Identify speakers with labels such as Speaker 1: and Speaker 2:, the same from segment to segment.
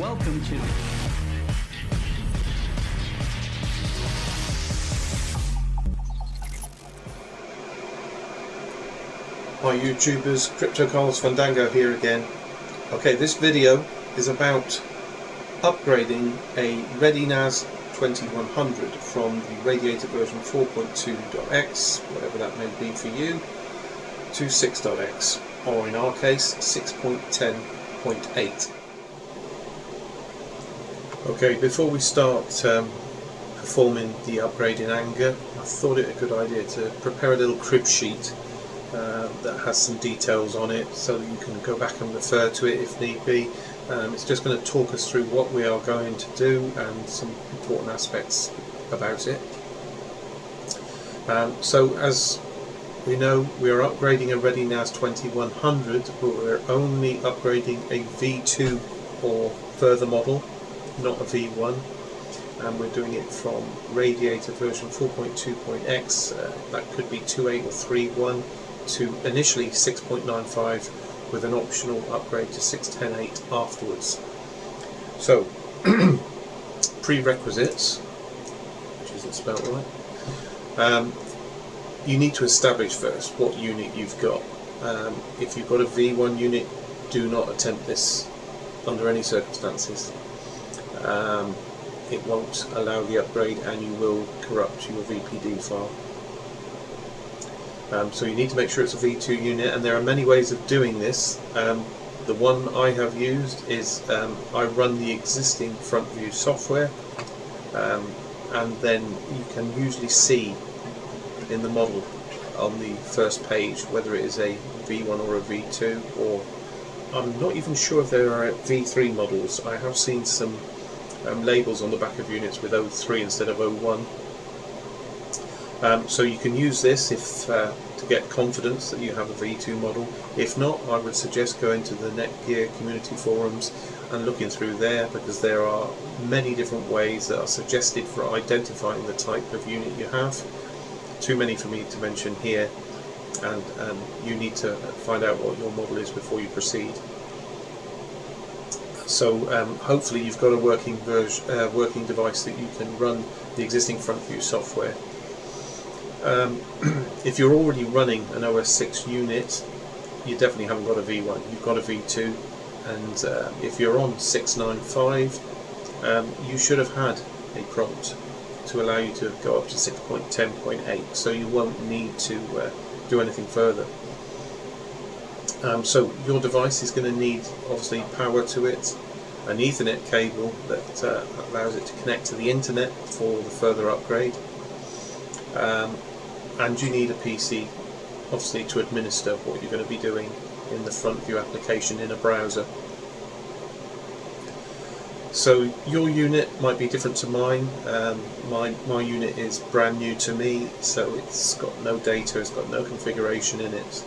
Speaker 1: Welcome to
Speaker 2: Hi YouTubers, CryptoCarls Fandango here again. Okay, this video is about upgrading a ReadyNAS 2100 from the Radiator version 4.2.x, whatever that may be for you, to 6.x, or in our case 6.10.8. Okay, before we start performing the upgrade in anger, I thought it a good idea to prepare a little crib sheet that has some details on it so that you can go back and refer to it if need be. It's just going to talk us through what we are going to do and some important aspects about it. So as we know, we are upgrading a ReadyNAS 2100, but we're only upgrading a V2 or further model, not a V1. And we're doing it from Radiator version 4.2.x, that could be 2.8 or 3.1, to initially 6.95 with an optional upgrade to 6.10.8 afterwards. So, prerequisites, which isn't spelled right, you need to establish first what unit you've got. If you've got a V1 unit, do not attempt this under any circumstances. It won't allow the upgrade and you will corrupt your VPD file. So you need to make sure it's a V2 unit, and there are many ways of doing this. The one I have used is I run the existing front view software, and then you can usually see in the model on the first page whether it is a V1 or a V2, or I'm not even sure if there are V3 models. I have seen some labels on the back of units with 03 instead of 01. So you can use this if to get confidence that you have a V2 model. If not, I would suggest going to the Netgear community forums and looking through there, because there are many different ways that are suggested for identifying the type of unit you have. Too many for me to mention here, and you need to find out what your model is before you proceed. So hopefully you've got a working device that you can run the existing front view software. If you're already running an OS 6 unit, you definitely haven't got a V1, you've got a V2, and if you're on 6.95, you should have had a prompt to allow you to go up to 6.10.8, so you won't need to do anything further. So your device is going to need obviously power to it, an Ethernet cable that allows it to connect to the internet for the further upgrade, and you need a PC obviously to administer what you're going to be doing in the front view application in a browser. So your unit might be different to mine. My unit is brand new to me, so it's got no data, it's got no configuration in it.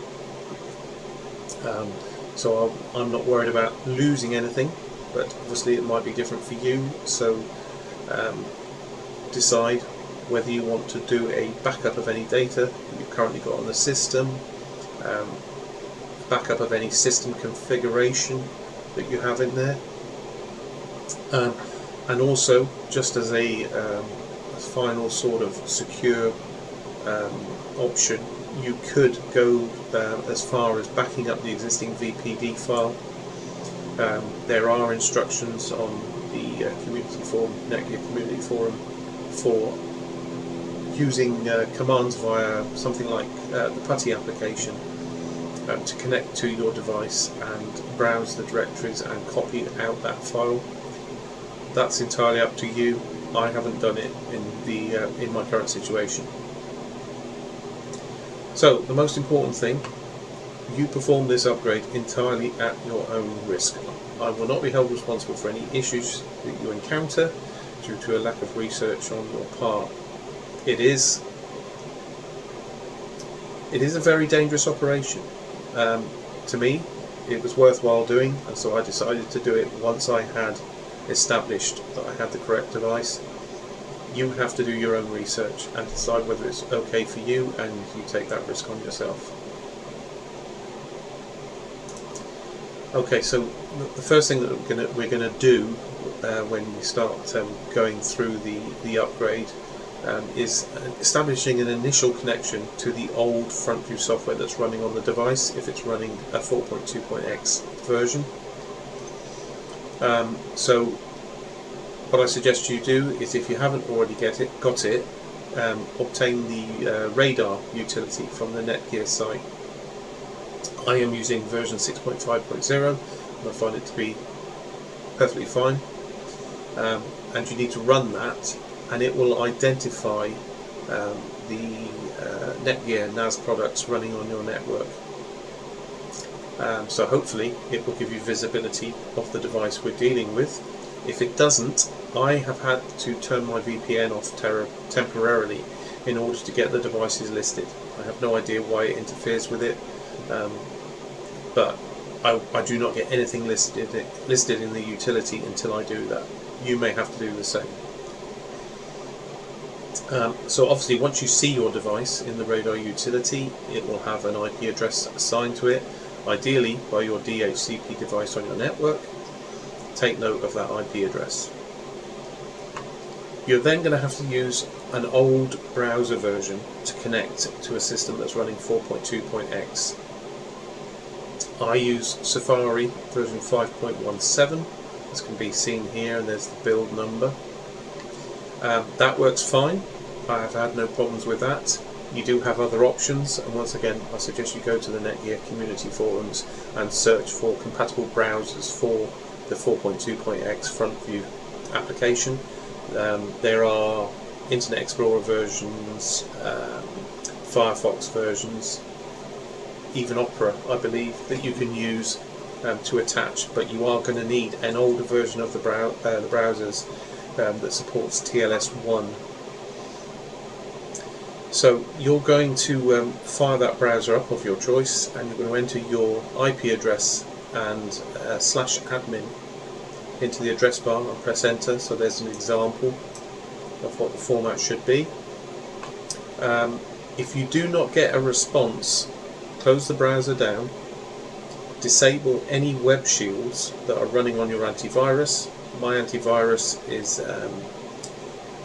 Speaker 2: So I'm not worried about losing anything, but obviously it might be different for you, so decide whether you want to do a backup of any data that you've currently got on the system, backup of any system configuration that you have in there, and also, just as a final sort of secure option, you could go as far as backing up the existing VPD file. There are instructions on the community forum, Netgear community forum, for using commands via something like the PuTTY application to connect to your device and browse the directories and copy out that file. That's entirely up to you. I haven't done it in my current situation. So the most important thing, you perform this upgrade entirely at your own risk. I will not be held responsible for any issues that you encounter due to a lack of research on your part. It is a very dangerous operation. To me, it was worthwhile doing, and so I decided to do it once I had established that I had the correct device. You have to do your own research and decide whether it's okay for you, and you take that risk on yourself. Okay, so the first thing that we're gonna do when we start going through the upgrade is establishing an initial connection to the old front view software that's running on the device if it's running a 4.2.x version. So what I suggest you do is, if you haven't already got it, obtain the Radar utility from the Netgear site. I am using version 6.5.0 and I find it to be perfectly fine. And you need to run that, and it will identify the Netgear NAS products running on your network. So hopefully it will give you visibility of the device we're dealing with. If it doesn't, I have had to turn my VPN off temporarily in order to get the devices listed. I have no idea why it interferes with it, but I do not get anything listed in the utility until I do that. You may have to do the same. So obviously once you see your device in the Radar utility, it will have an IP address assigned to it, ideally by your DHCP device on your network. Take note of that IP address. You're then going to have to use an old browser version to connect to a system that's running 4.2.x. I use Safari version 5.17, as can be seen here, and there's the build number. That works fine. I have had no problems with that. You do have other options, and once again I suggest you go to the Netgear community forums and search for compatible browsers for the 4.2.x front view application. There are Internet Explorer versions, Firefox versions, even Opera, I believe, that you can use to attach, but you are going to need an older version of the browsers that supports TLS1. So you're going to fire that browser up of your choice, and you're going to enter your IP address and /admin into the address bar and press enter. So there's an example of what the format should be. If you do not get a response, close the browser down, disable any web shields that are running on your antivirus. My antivirus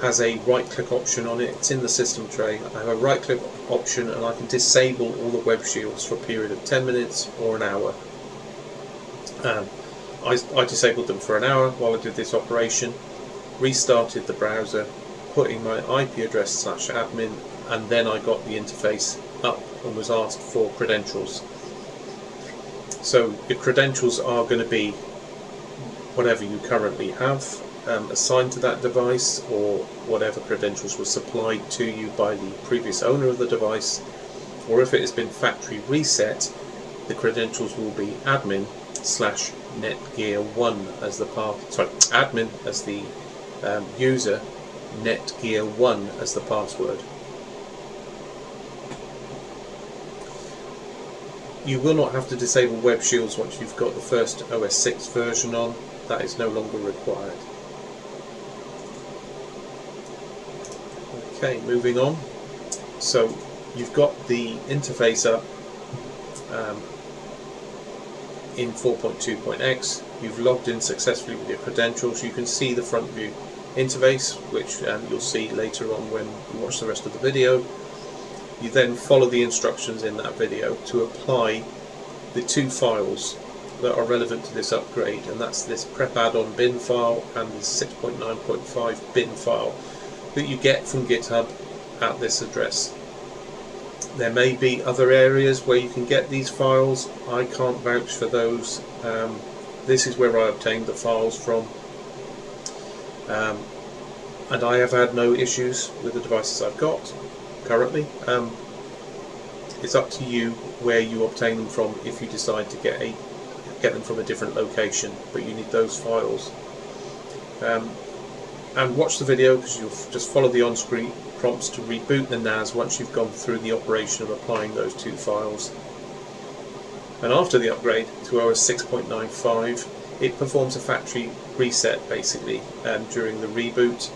Speaker 2: has a right click option on it. It's in the system tray. I have a right click option and I can disable all the web shields for a period of 10 minutes or an hour. I disabled them for an hour while I did this operation, restarted the browser, put in my IP address /admin, and then I got the interface up and was asked for credentials. So your credentials are going to be whatever you currently have assigned to that device, or whatever credentials were supplied to you by the previous owner of the device, or if it has been factory reset, the credentials will be admin /netgear1 as the admin as the user, netgear1 as the password. You will not have to disable web shields once you've got the first OS 6 version on. That is no longer required. Okay, moving on. So you've got the interface up in 4.2.x. You've logged in successfully with your credentials. You can see the front view interface, which you'll see later on when you watch the rest of the video. You then follow the instructions in that video to apply the two files that are relevant to this upgrade, and that's this prep add-on bin file and the 6.9.5 bin file that you get from GitHub at this address. There may be other areas where you can get these files. I can't vouch for those. This is where I obtained the files from, and I have had no issues with the devices I've got currently. It's up to you where you obtain them from if you decide to get them from a different location, but you need those files. And watch the video, because you'll just follow the on-screen prompts to reboot the NAS once you've gone through the operation of applying those two files. And after the upgrade to OS 6.95, it performs a factory reset basically during the reboot.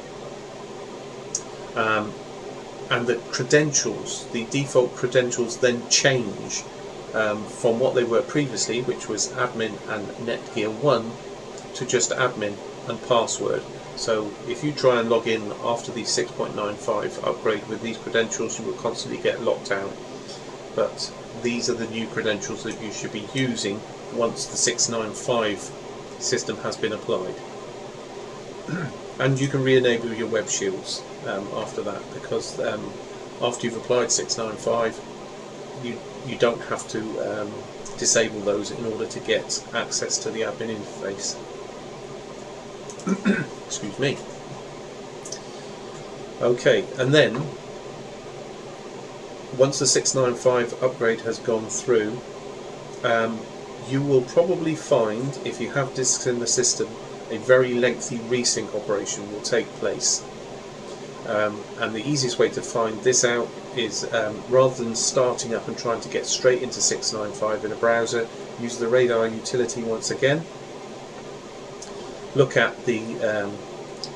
Speaker 2: And the credentials, the default credentials, then change from what they were previously, which was admin and Netgear 1, to just admin and password. So if you try and log in after the 6.95 upgrade with these credentials, you will constantly get locked out. But these are the new credentials that you should be using once the 6.95 system has been applied. And you can re-enable your web shields after that, because after you've applied 6.95, you don't have to disable those in order to get access to the admin interface. Excuse me. Okay, and then once the 6.95 upgrade has gone through, you will probably find, if you have disks in the system, a very lengthy resync operation will take place. And the easiest way to find this out is, rather than starting up and trying to get straight into 6.95 in a browser, use the Radar utility once again. Look at the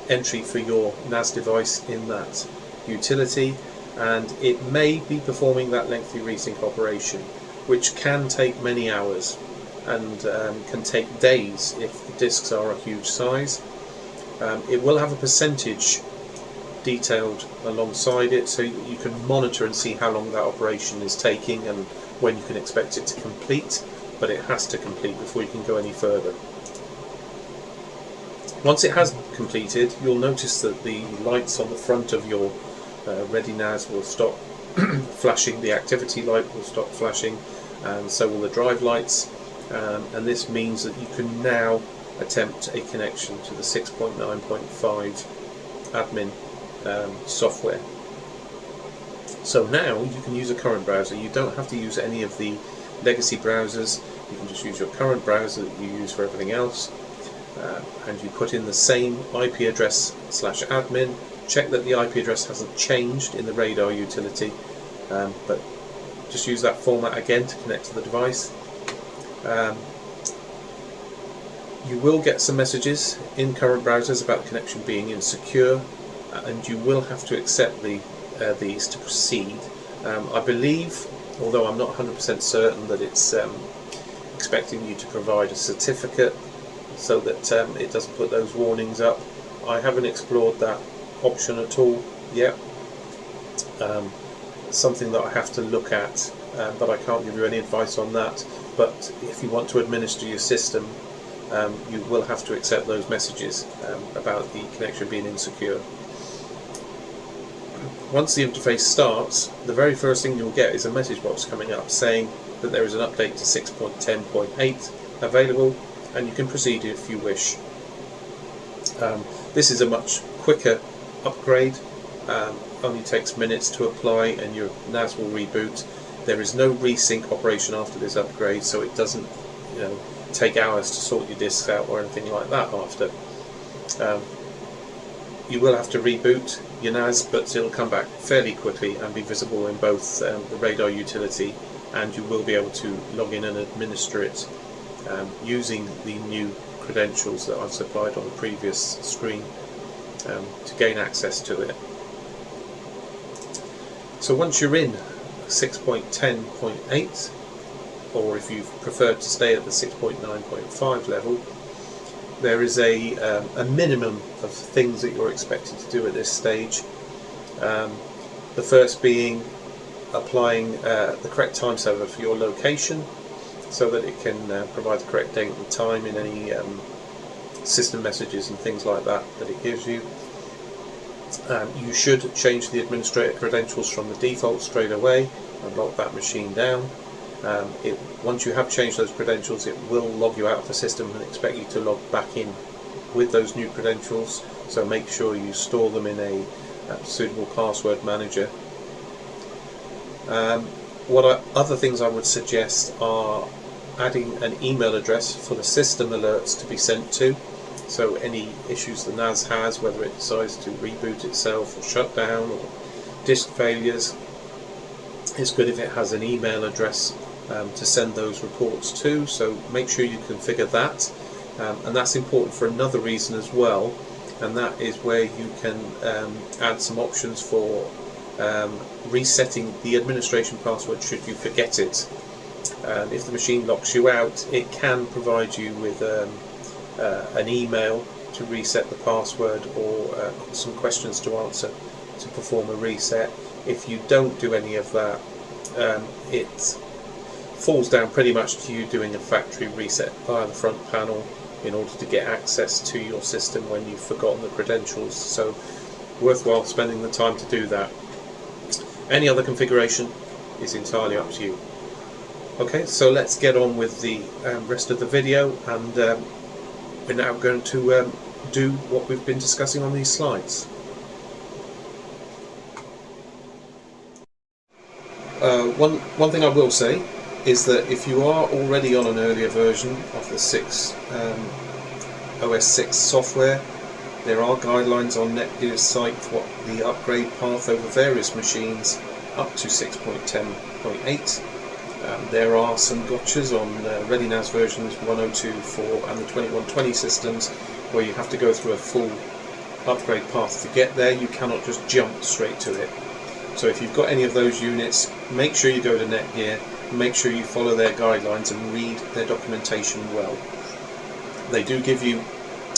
Speaker 2: entry for your NAS device in that utility, and it may be performing that lengthy resync operation, which can take many hours and can take days if the disks are a huge size. It will have a percentage detailed alongside it, so that you can monitor and see how long that operation is taking and when you can expect it to complete, but it has to complete before you can go any further. Once it has completed, you'll notice that the lights on the front of your ReadyNAS will stop flashing, the activity light will stop flashing, and so will the drive lights, and this means that you can now attempt a connection to the 6.9.5 admin software. So now you can use a current browser. You don't have to use any of the legacy browsers. You can just use your current browser that you use for everything else, and you put in the same IP address /admin. Check that the IP address hasn't changed in the Radar utility, but just use that format again to connect to the device. You will get some messages in current browsers about the connection being insecure, and you will have to accept these to proceed. I believe, although I'm not 100% certain, that it's expecting you to provide a certificate so that it doesn't put those warnings up. I haven't explored that option at all yet. Something that I have to look at, but I can't give you any advice on that. But if you want to administer your system, you will have to accept those messages about the connection being insecure. Once the interface starts, the very first thing you'll get is a message box coming up saying that there is an update to 6.10.8 available, and you can proceed if you wish. This is a much quicker upgrade, only takes minutes to apply, and your NAS will reboot. There is no resync operation after this upgrade, so it doesn't, take hours to sort your disks out or anything like that after. You will have to reboot your NAS, but it'll come back fairly quickly and be visible in both the Radar utility, and you will be able to log in and administer it using the new credentials that I've supplied on the previous screen to gain access to it. So once you're in 6.10.8, or if you've preferred to stay at the 6.9.5 level, there is a minimum of things that you're expected to do at this stage. The first being applying the correct time server for your location, so that it can provide the correct date and time in any system messages and things like that it gives you. You should change the administrator credentials from the default straight away and lock that machine down. Once you have changed those credentials, it will log you out of the system and expect you to log back in with those new credentials, so make sure you store them in a suitable password manager. Other things I would suggest are adding an email address for the system alerts to be sent to. So any issues the NAS has, whether it decides to reboot itself or shut down or disk failures, it's good if it has an email address to send those reports to, so make sure you configure that. And that's important for another reason as well, and that is where you can add some options for resetting the administration password should you forget it. If the machine locks you out, it can provide you with an email to reset the password, or some questions to answer to perform a reset. If you don't do any of that, it falls down pretty much to you doing a factory reset via the front panel in order to get access to your system when you've forgotten the credentials. So worthwhile spending the time to do that. Any other configuration is entirely up to you. Okay, so let's get on with the rest of the video, and we're now going to do what we've been discussing on these slides. One thing I will say is that if you are already on an earlier version of the OS 6 software, there are guidelines on Netgear's site for the upgrade path over various machines up to 6.10.8. There are some gotchas on ReadyNAS versions 102.4 and the 2120 systems where you have to go through a full upgrade path to get there. You cannot just jump straight to it. So if you've got any of those units, make sure you go to Netgear, make sure you follow their guidelines and read their documentation well. They do give you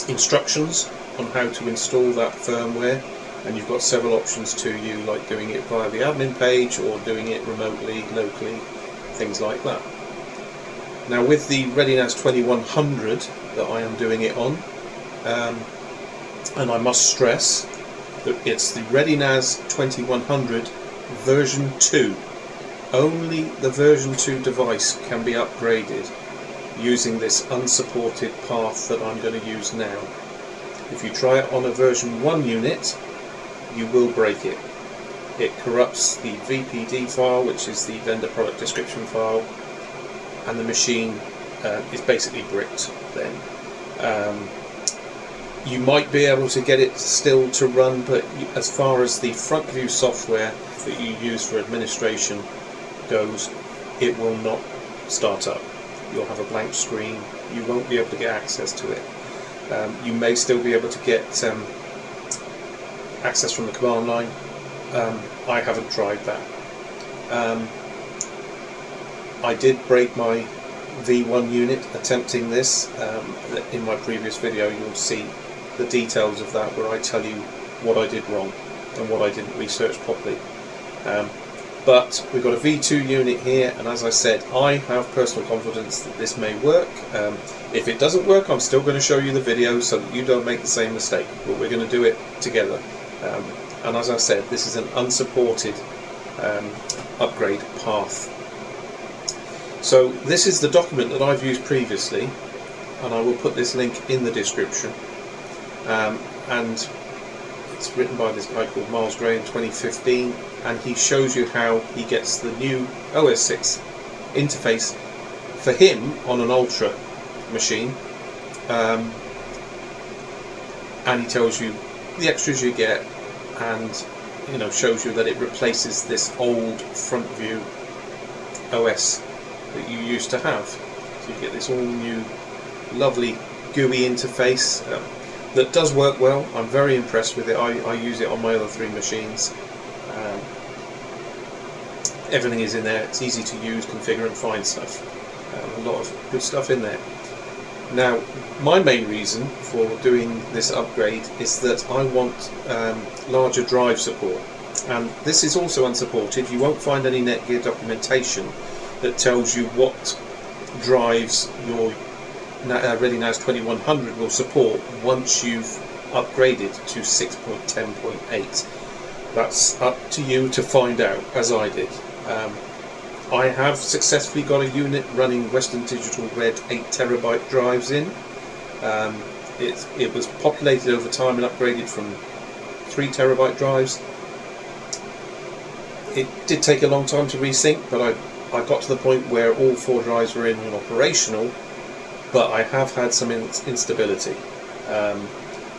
Speaker 2: instructions on how to install that firmware, and you've got several options to you, like doing it via the admin page or doing it remotely, locally, things like that. Now with the ReadyNAS 2100 that I am doing it on, and I must stress that it's the ReadyNAS 2100 version 2. Only the version 2 device can be upgraded using this unsupported path that I'm going to use now. If you try it on a version 1 unit, you will break it. It corrupts the VPD file, which is the vendor product description file, and the machine is basically bricked then. You might be able to get it still to run, but as far as the front view software that you use for administration goes, it will not start up. You'll have a blank screen, you won't be able to get access to it. You may still be able to get access from the command line. I haven't tried that. I did break my V1 unit attempting this. In my previous video you'll see the details of that, where I tell you what I did wrong and what I didn't research properly. But we've got a V2 unit here, and as I said, I have personal confidence that this may work. If it doesn't work, I'm still going to show you the video so that you don't make the same mistake, but we're going to do it together. And as I said, this is an unsupported upgrade path. So this is the document that I've used previously, and I will put this link in the description. And it's written by this guy called Miles Gray in 2015, and he shows you how he gets the new OS 6 interface for him on an Ultra machine, and he tells you the extras you get, and shows you that it replaces this old front view OS that you used to have. So you get this all new lovely GUI interface that does work well. I'm very impressed with it. I use it on my other 3 machines. Everything is in there. It's easy to use, configure and find stuff. A lot of good stuff in there. Now, my main reason for doing this upgrade is that I want larger drive support, and this is also unsupported. You won't find any Netgear documentation that tells you what drives your ReadyNAS 2100 will support once you've upgraded to 6.10.8. That's up to you to find out, as I did. I have successfully got a unit running Western Digital Red 8TB drives in. It was populated over time and upgraded from 3TB drives. It did take a long time to resync, but I got to the point where all 4 drives were in and operational, but I have had some instability. And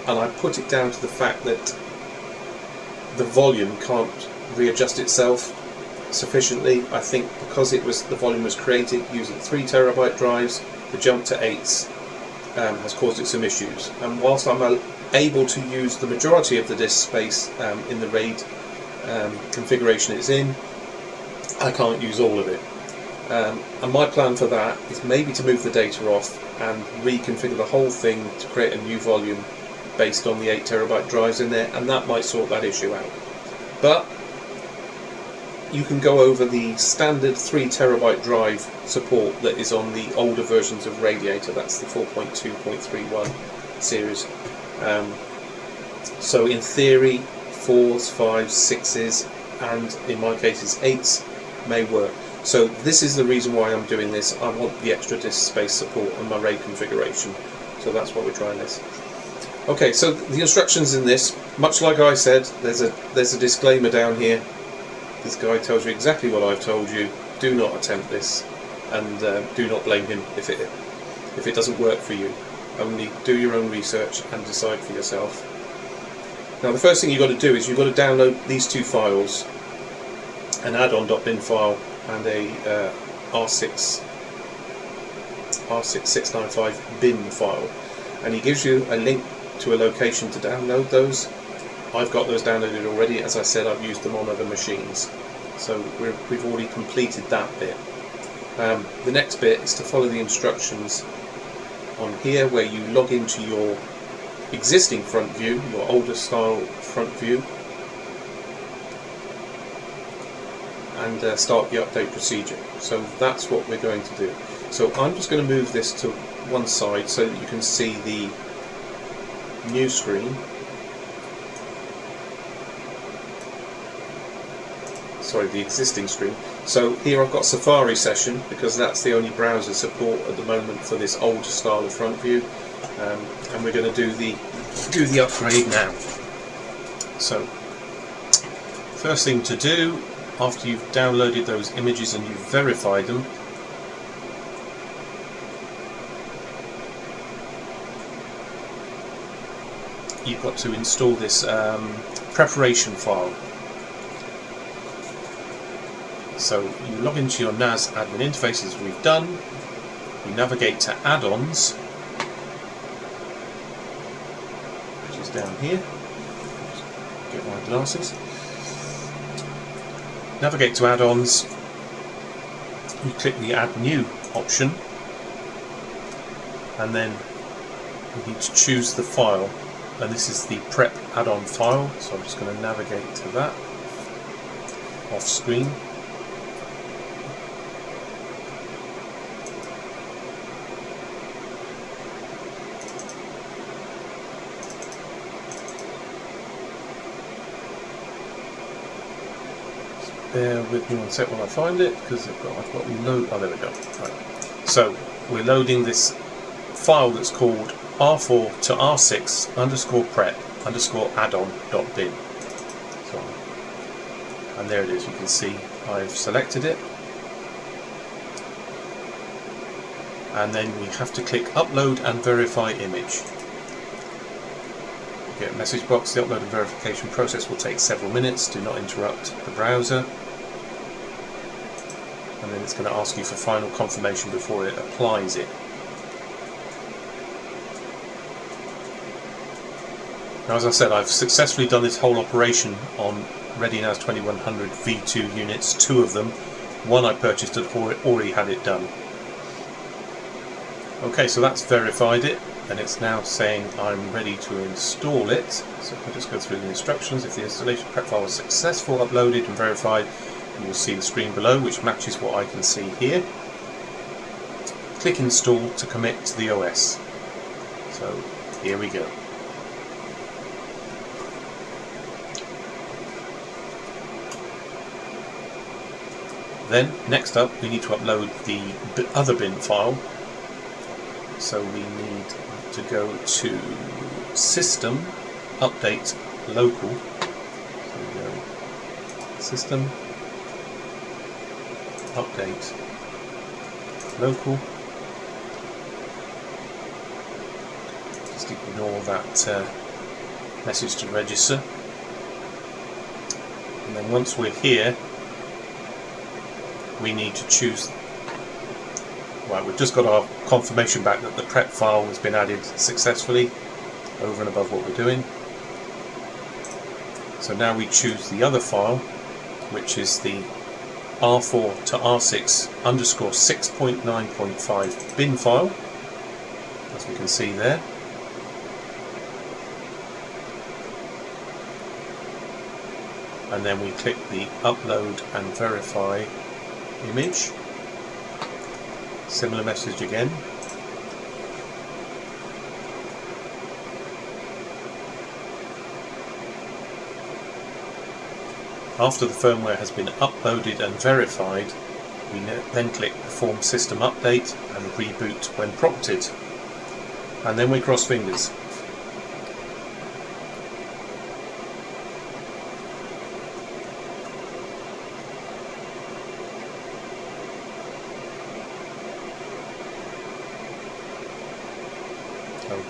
Speaker 2: I put it down to the fact that the volume can't readjust itself sufficiently. I think because the volume was created using 3TB drives, the jump to 8s has caused it some issues. And whilst I'm able to use the majority of the disk space in the RAID configuration it's in, I can't use all of it. And my plan for that is maybe to move the data off and reconfigure the whole thing to create a new volume based on the 8 terabyte drives in there, and that might sort that issue out. But you can go over the standard 3 terabyte drive support that is on the older versions of Radiator. That's the 4.2.31 series. So in theory, 4s, 5s, 6s, and in my case it's 8s may work. So this is the reason why I'm doing this. I want the extra disk space support on my RAID configuration. So that's why we're trying this. Okay, so the instructions in this, much like I said, there's a disclaimer down here. This guy tells you exactly what I've told you. Do not attempt this, and do not blame him if it doesn't work for you. Only do your own research and decide for yourself. Now the first thing you've got to do is you've got to download these two files, an add-on.bin file and a R6 695 bin file, and he gives you a link to a location to download those. I've got those downloaded already. As I said, I've used them on other machines, so we've already completed that bit. The next bit is to follow the instructions on here, where you log into your existing front view, your older style front view, and start the update procedure. So that's what we're going to do. So I'm just going to move this to one side so that you can see the new screen. Sorry, the existing screen. So here I've got Safari session because that's the only browser support at the moment for this older style of front view, and we're going to do the upgrade now. So first thing to do, after you've downloaded those images and you've verified them, you've got to install this preparation file. So you log into your NAS admin interface as we've done, you navigate to add-ons, which is down here. Get my glasses. Navigate to add-ons, you click the add new option, and then you need to choose the file, and this is the prep add-on file, so I'm just going to navigate to that off screen. Bear with me one sec while I find it, because I've got load. Oh, there we go. Right. So we're loading this file that's called R4 to R6 _ prep _ add-on.bin. So, and there it is. You can see I've selected it, and then we have to click upload and verify image. You get a message box. The upload and verification process will take several minutes. Do not interrupt the browser. And then it's going to ask you for final confirmation before it applies it. Now, as I said, I've successfully done this whole operation on ReadyNAS 2100 V2 units, 2 of them. One I purchased had already had it done. Okay, so that's verified it, and it's now saying I'm ready to install it. So if I just go through the instructions, if the installation prep file was successful, uploaded and verified, you will see the screen below, which matches what I can see here. Click install to commit to the OS. So here we go. Then next up we need to upload the other bin file. So we need to go to System, Update, Local. So we go System, Update, Local. Just ignore that message to register. And then once we're here, we need to choose. Right, we've just got our confirmation back that the prep file has been added successfully over and above what we're doing. So now we choose the other file, which is the R4 to R6 underscore 6.9.5 bin file, as we can see there. And then we click the upload and verify image. Similar message again. After the firmware has been uploaded and verified, we then click Perform System Update and Reboot when prompted. And then we cross fingers.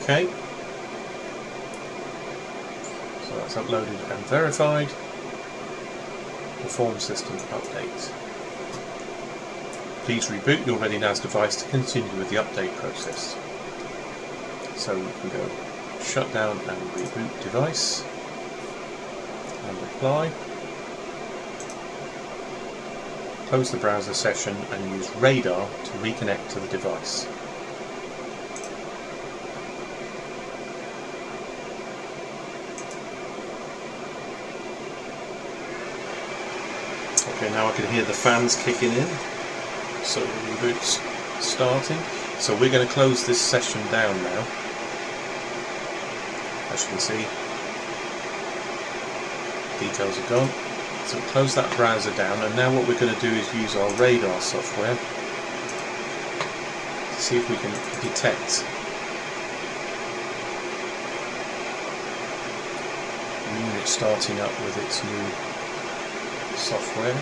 Speaker 2: Okay. So that's uploaded and verified. Perform system update. Please reboot your ReadyNAS device to continue with the update process. So you can go shut down and reboot device and apply. Close the browser session and use Radar to reconnect to the device. Okay, now I can hear the fans kicking in, so the reboot's starting. So we're going to close this session down now. As you can see, details are gone. So close that browser down, and now what we're going to do is use our Radar software to see if we can detect the unit starting up with its new software.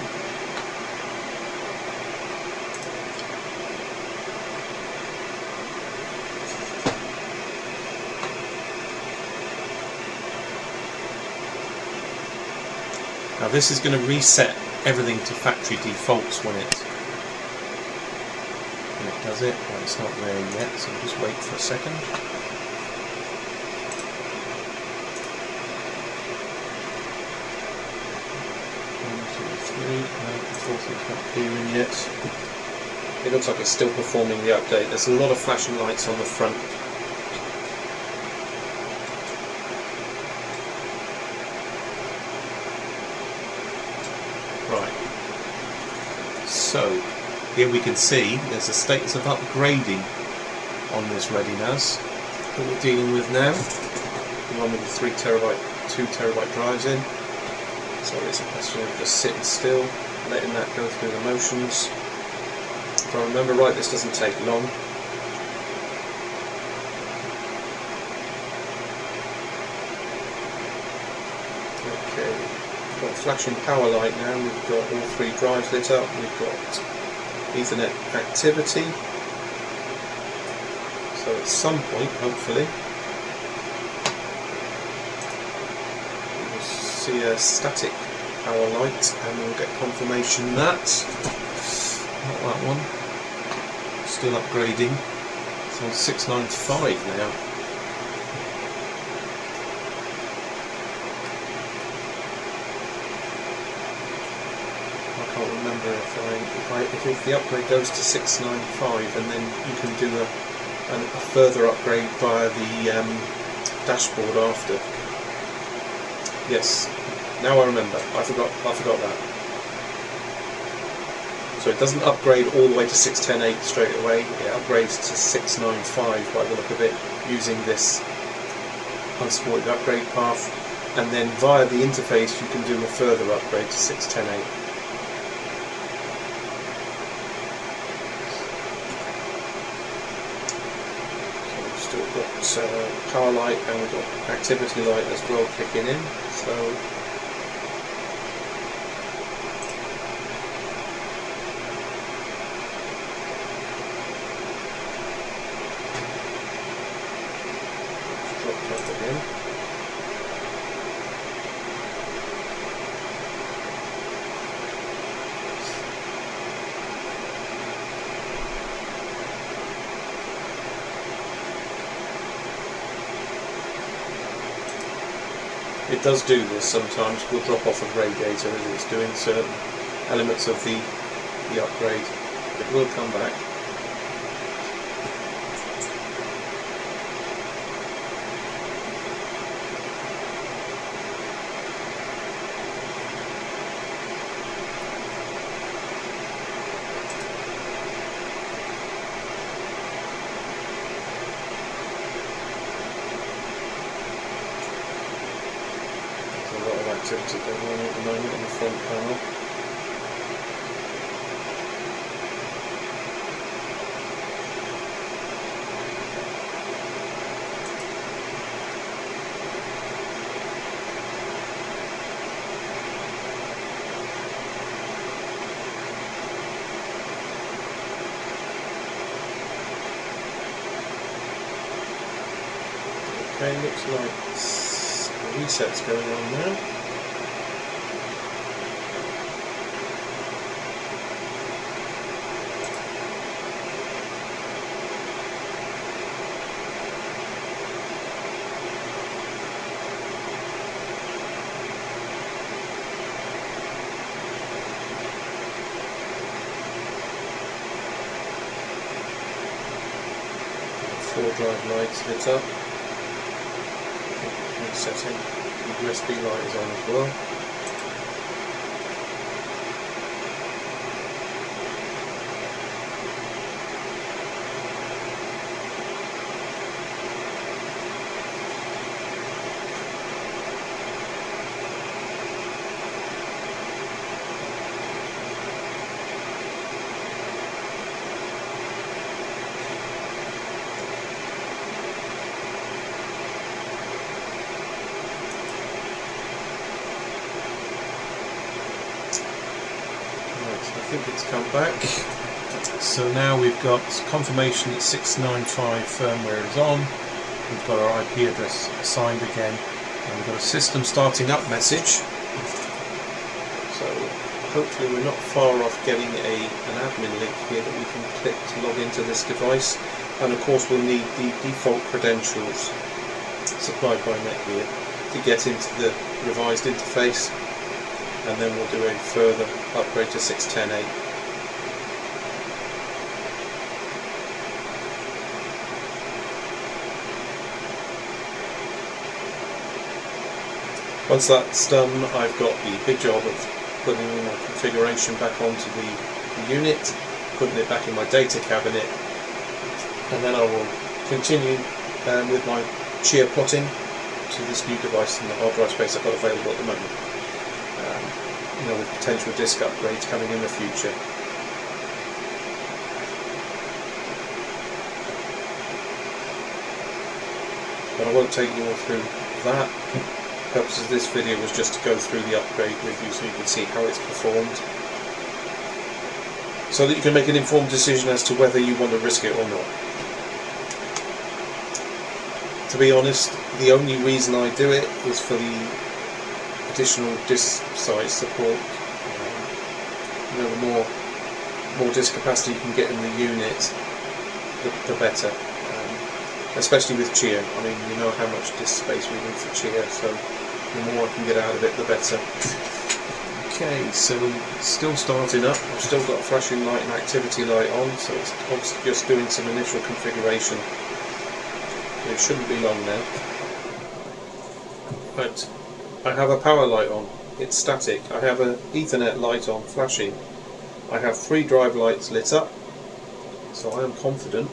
Speaker 2: Now this is going to reset everything to factory defaults when it does it. Well, it's not there yet, so just wait for a second. The fourth is not appearing yet. It looks like it's still performing the update. There's a lot of flashing lights on the front. Right. So here we can see there's a status of upgrading on this ReadyNAS that we're dealing with now. The one with the 2 terabyte drives in. So it's a question of just sitting still, letting that go through the motions. If I remember right, this doesn't take long. Okay, we've got flashing power light now, we've got all 3 drives lit up, we've got Ethernet activity. So at some point, hopefully, we will see a static power light, and we'll get confirmation that, not that one, still upgrading. It's on 695 now. I can't remember if the upgrade goes to 695, and then you can do a further upgrade via the dashboard after. Yes. Now I remember. I forgot that. So it doesn't upgrade all the way to 610.8 straight away. It upgrades to 695 by the look of it, using this unsupported upgrade path, and then via the interface you can do a further upgrade to 610.8. So we've still got power light, and we've got activity light as well kicking in. So it does do this sometimes. We'll drop off of Radiator as it's doing certain elements of the upgrade. It will come back. Activity going on at the moment on the front panel. Okay, looks like a reset's going on now. Four drive lights lit up. Setting. The USB light is on as well. I think it's come back. So now we've got confirmation that 695 firmware is on. We've got our IP address assigned again, and we've got a system starting up message. So hopefully we're not far off getting an admin link here that we can click to log into this device. And of course we'll need the default credentials supplied by Netgear to get into the revised interface. And then we'll do a further upgrade to 6.10.8. Once that's done, I've got the big job of putting my configuration back onto the unit, putting it back in my data cabinet, and then I will continue with my shear plotting to this new device in the hard drive space I've got available at the moment. With potential disk upgrades coming in the future. But I won't take you all through that. The purpose of this video was just to go through the upgrade with you so you can see how it's performed, so that you can make an informed decision as to whether you want to risk it or not. To be honest, the only reason I do it is for the additional disk size support. The more disk capacity you can get in the unit, the better. Especially with Chia. I mean, you know how much disk space we need for Chia, so the more I can get out of it, the better. Okay, so still starting up. I've still got a flashing light and activity light on, so it's obviously just doing some initial configuration. It shouldn't be long now. Right. I have a power light on, it's static. I have an Ethernet light on, flashing. I have 3 drive lights lit up, so I am confident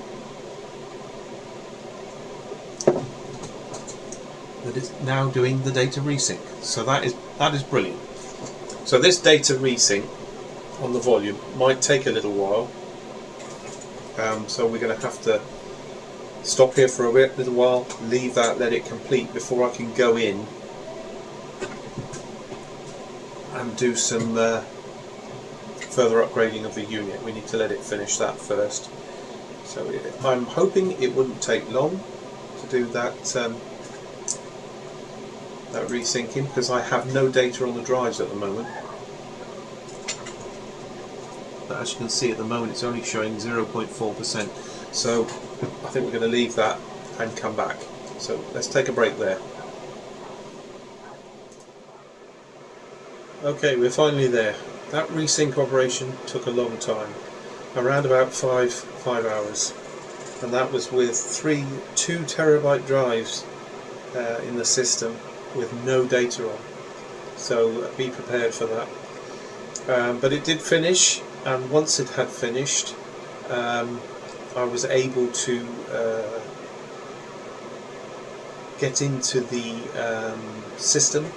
Speaker 2: that it's now doing the data resync. So that is brilliant. So this data resync on the volume might take a little while. So we're going to have to stop here for a little while, leave that, let it complete before I can go in and do some further upgrading of the unit. We need to let it finish that first. So I'm hoping it wouldn't take long to do that that resyncing, because I have no data on the drives at the moment. But as you can see at the moment it's only showing 0.4%. So I think we're going to leave that and come back. So let's take a break there. Okay, we're finally there. That resync operation took a long time, around about five hours, and that was with 2 terabyte drives in the system with no data on. So be prepared for that. But it did finish, and once it had finished, I was able to get into the system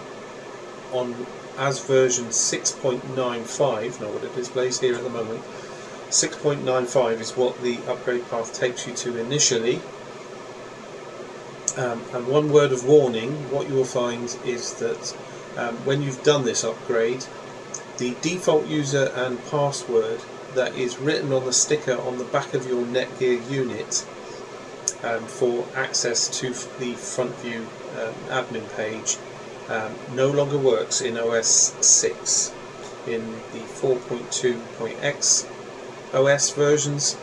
Speaker 2: on as version 6.95, not what it displays here at the moment. 6.95 is what the upgrade path takes you to initially. And one word of warning, what you will find is that when you've done this upgrade, the default user and password that is written on the sticker on the back of your Netgear unit for access to the front view admin page no longer works in OS 6. In the 4.2.x OS versions,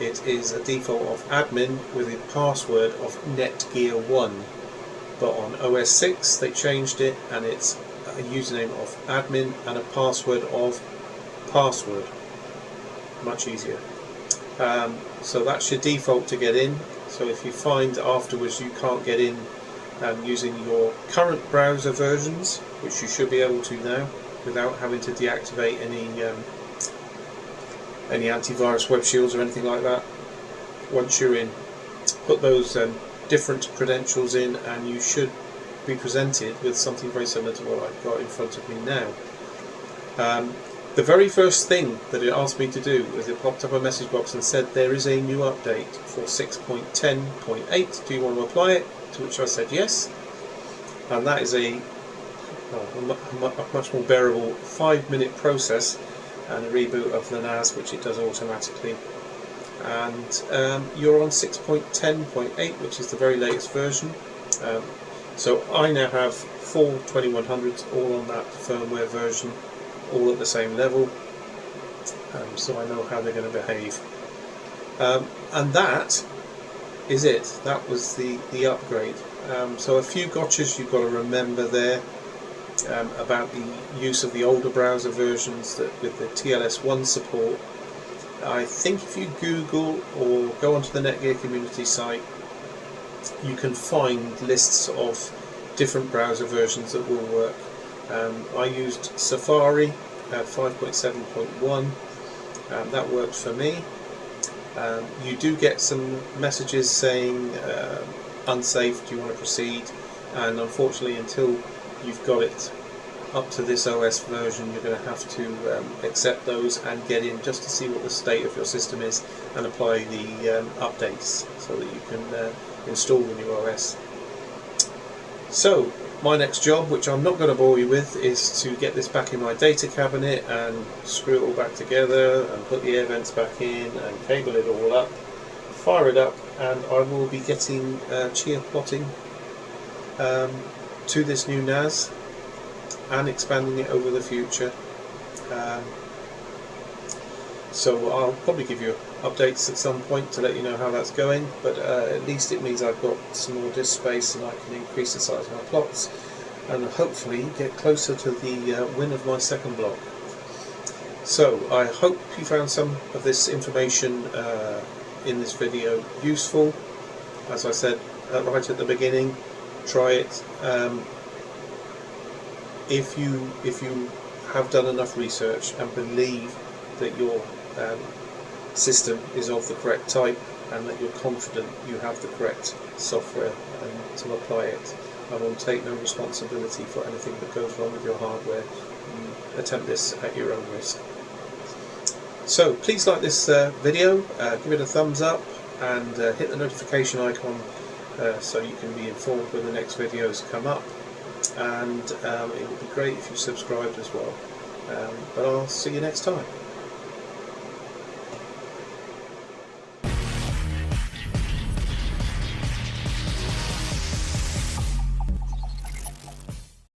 Speaker 2: it is a default of admin with a password of Netgear 1, but on OS 6 they changed it and it's a username of admin and a password of password. Much easier. So that's your default to get in. So if you find afterwards you can't get in using your current browser versions, which you should be able to now without having to deactivate any antivirus web shields or anything like that, once you're in, put those different credentials in and you should be presented with something very similar to what I've got in front of me now. The very first thing that it asked me to do was it popped up a message box and said there is a new update for 6.10.8, do you want to apply it? To which I said yes, and that is a much more bearable 5-minute process and a reboot of the NAS, which it does automatically. And you're on 6.10.8, which is the very latest version. So I now have 4 2100s all on that firmware version, all at the same level, so I know how they're going to behave. And that is it. That was the upgrade. So a few gotchas you've got to remember there about the use of the older browser versions that with the TLS1 support. I think if you Google or go onto the Netgear community site, you can find lists of different browser versions that will work. I used Safari 5.7.1, that worked for me. You do get some messages saying unsafe, do you want to proceed, and unfortunately until you've got it up to this OS version you're going to have to accept those and get in just to see what the state of your system is and apply the updates so that you can install the new OS. So my next job, which I'm not going to bore you with, is to get this back in my data cabinet and screw it all back together and put the air vents back in and cable it all up, fire it up, and I will be getting chia plotting to this new NAS and expanding it over the future. So I'll probably give you updates at some point to let you know how that's going, but at least it means I've got some more disk space and I can increase the size of my plots and hopefully get closer to the win of my second block. So I hope you found some of this information in this video useful. As I said right at the beginning, try it. If you have done enough research and believe that your system is of the correct type and that you're confident you have the correct software to apply it, I will take no responsibility for anything that goes wrong with your hardware. You attempt this at your own risk. So please like this video, give it a thumbs up and hit the notification icon so you can be informed when the next videos come up, and it would be great if you subscribed as well. But I'll see you next time.